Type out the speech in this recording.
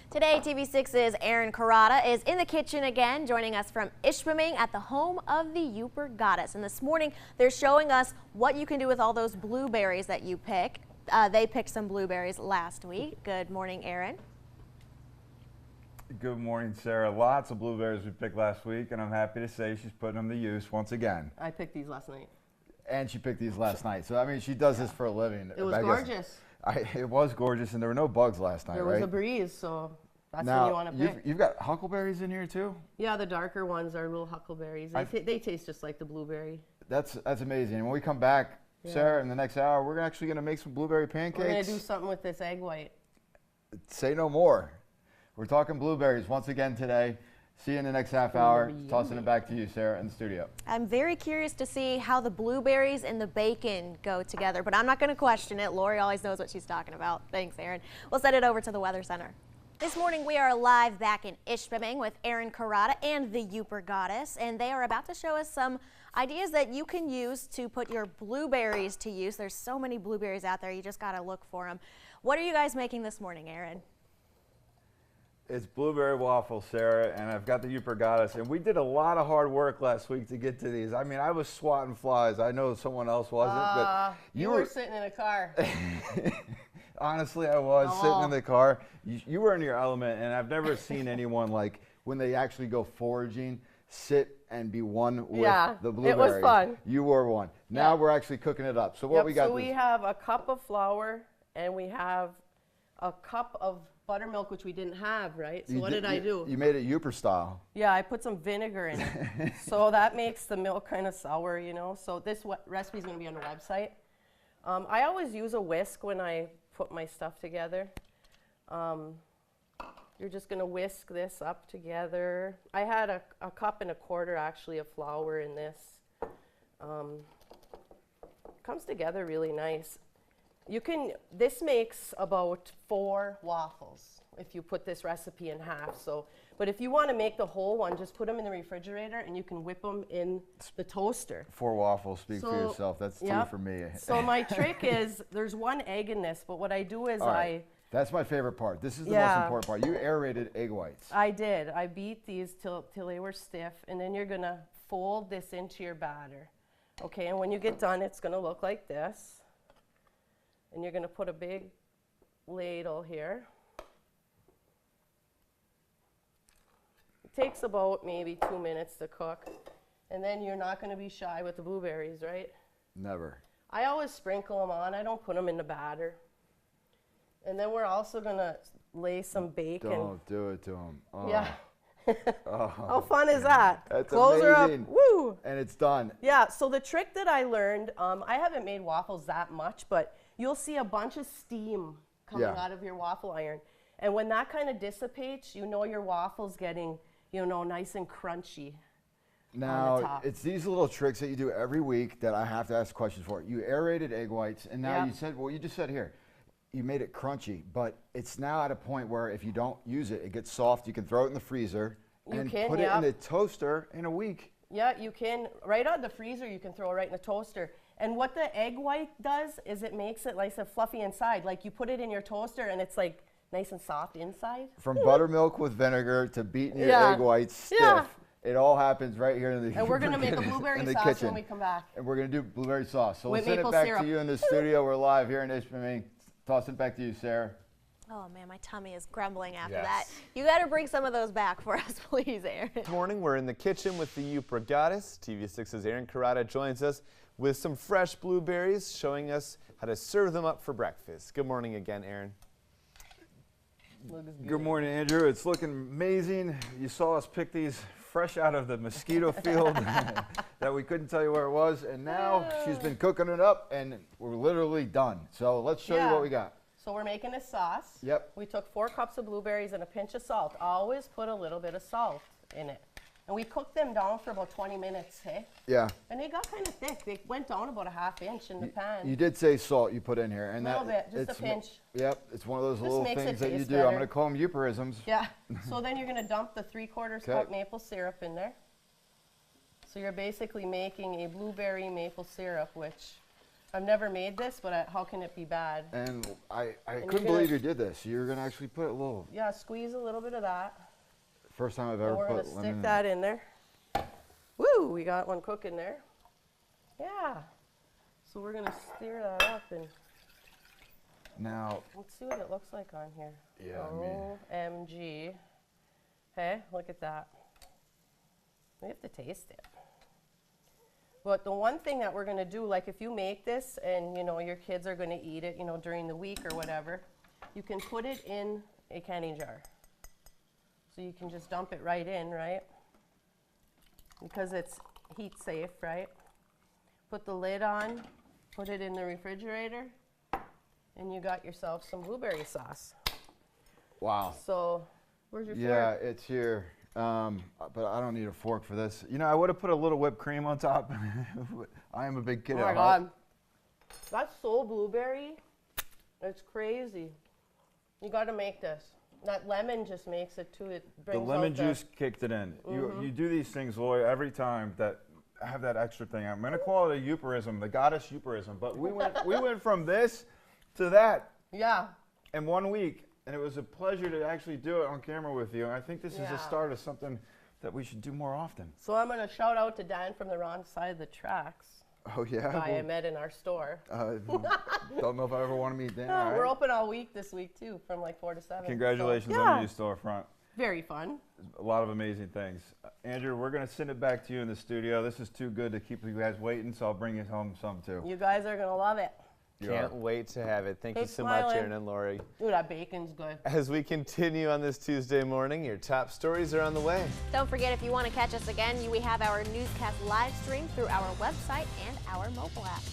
Today, TV6's Aaron Carrata is in the kitchen again, joining us from Ishpeming at the home of the Yooper goddess. And this morning, they're showing us what you can do with all those blueberries that you pick. They picked some blueberries last week. Good morning, Aaron. Good morning, Sarah. Lots of blueberries we picked last week, and I'm happy to say she's putting them to use once again. I picked these last night. And she picked these last night. So, I mean, she does this for a living. It was gorgeous. It was gorgeous, and there were no bugs last night, There was a breeze, so that's now, what you want to pick. You've got huckleberries in here, too? Yeah, the darker ones are little huckleberries. They taste just like the blueberry. That's amazing. And when we come back, Sarah, in the next hour, we're actually going to make some blueberry pancakes. We're going to do something with this egg white. Say no more. We're talking blueberries once again today. See you in the next half hour. Tossing it back to you, Sarah, in the studio. I'm very curious to see how the blueberries and the bacon go together, but I'm not going to question it. Lori always knows what she's talking about. Thanks, Aaron. We'll send it over to the Weather Center. This morning, we are live back in Ishpeming with Aaron Carrata and the Yooper goddess, and they are about to show us some ideas that you can use to put your blueberries to use. There's so many blueberries out there, you just got to look for them. What are you guys making this morning, Aaron? It's blueberry waffles, Sarah, and I've got the Yooper goddess. And we did a lot of hard work last week to get to these. I mean, I was swatting flies. I know someone else wasn't, but you were sitting in a car. Honestly, I was sitting in the car. You were in your element, and I've never seen anyone like when they actually go foraging, sit and be one with the blueberries. It was fun. You were one. Now we're actually cooking it up. So what we got? So we have a cup of flour, and we have a cup of buttermilk, which we didn't have, right? So what did I do? You made it Yooper style. Yeah, I put some vinegar in it. So that makes the milk kind of sour, you know. So this recipe is going to be on the website. I always use a whisk when I put my stuff together. You're just going to whisk this up together. I had a cup and a quarter actually of flour in this. Comes together really nice. This makes about 4 waffles if you put this recipe in half. But if you want to make the whole one, just put them in the refrigerator and you can whip them in the toaster. 4 waffles, speak for yourself. That's 2 for me. So my trick is, there's 1 egg in this, but what I do is that's my favorite part. This is the most important part. You aerated egg whites. I did. I beat these till they were stiff, and then you're going to fold this into your batter. Okay, and when you get done, it's going to look like this. And you're going to put a big ladle here. It takes about maybe 2 minutes to cook. And then you're not going to be shy with the blueberries, right? Never. I always sprinkle them on. I don't put them in the batter. And then we're also going to lay some bacon. Don't do it to them. Oh. Yeah. How fun is that? That's Close amazing. her up. Woo! And it's done. Yeah, so the trick that I learned, I haven't made waffles that much, but you'll see a bunch of steam coming out of your waffle iron. And when that kind of dissipates, you know your waffle's getting, nice and crunchy. Now, it's these little tricks that you do every week that I have to ask questions for. You aerated egg whites, and now you said, well, you just said here, you made it crunchy, but it's now at a point where if you don't use it, it gets soft. You can throw it in the freezer and put it in the toaster in a week. Yeah, you can. Right out of the freezer, you can throw it right in the toaster. And what the egg white does is it makes it nice and fluffy inside. Like you put it in your toaster and it's like nice and soft inside. From buttermilk with vinegar to beating your egg whites stiff. It all happens right here in the And we're going to make a blueberry sauce when we come back. And we're going to do blueberry sauce. So we'll send it back to you in the studio. We're live here in Ishpeming. Toss it back to you, Sarah. Oh man, my tummy is grumbling after that. You got to bring some of those back for us, please, Aaron. This morning, we're in the kitchen with the Yooper goddess. TV6's Aaron Carrata joins us with some fresh blueberries, showing us how to serve them up for breakfast. Good morning again, Aaron. Good morning, Andrew. It's looking amazing. You saw us pick these fresh out of the mosquito field that we couldn't tell you where it was, and now she's been cooking it up, and we're literally done. So let's show you what we got. So we're making a sauce. Yep. We took 4 cups of blueberries and a pinch of salt. Always put a little bit of salt in it. And we cooked them down for about 20 minutes, hey? Yeah. And they got kind of thick. They went down about a ½ inch in the pan. You did say salt you put in here. And a little bit, just a pinch. Yep, it's one of those little things that you do. Better. I'm going to call them Yooperisms. Yeah. So then you're going to dump the 3/4 cup maple syrup in there. So you're basically making a blueberry maple syrup, which I've never made this, but how can it be bad? And I couldn't believe you did this. You're gonna actually put a little. Yeah, squeeze a little bit of that. First time I've ever We're put gonna lemon stick that in there. Woo, we got one cooking there. Yeah. So we're gonna stir that up and Now. let's see what it looks like on here. Yeah, OMG. Hey, look at that. We have to taste it. But the one thing that we're gonna do, like if you make this and you know your kids are gonna eat it, you know, during the week or whatever, you can put it in a canning jar. So you can just dump it right in, right? Because it's heat safe, right? Put the lid on, put it in the refrigerator, and you got yourself some blueberry sauce. Wow. So, where's your Yeah, fork? it's here. But I don't need a fork for this. You know, I would have put a little whipped cream on top. I am a big kid Oh my at heart. God. That's so blueberry. It's crazy. You got to make this. That lemon just makes it too. It brings The lemon out juice kicked it in. You do these things, Lori, every time that have that extra thing. I'm going to call it a Yooperism, the goddess Yooperism. But we went from this to that Yeah. in 1 week, and it was a pleasure to actually do it on camera with you. And I think this is Yeah. a start of something that we should do more often. So I'm going to shout out to Dan from the wrong side of the tracks. Oh yeah. Guy I met in our store. Don't know if I ever want to meet Dan. No, all right? we're open all week this week too, from like 4 to 7. Congratulations So, on yeah. your new storefront. Very fun. A lot of amazing things. Andrew, we're going to send it back to you in the studio. This is too good to keep you guys waiting, so I'll bring you home some too. You guys are going to love it. You Can't are. wait to have it. Thank you Keep so much, smiling. Aaron and Lori. Ooh, that bacon's good. As we continue on this Tuesday morning, your top stories are on the way. Don't forget, if you want to catch us again, we have our newscast live stream through our website and our mobile app.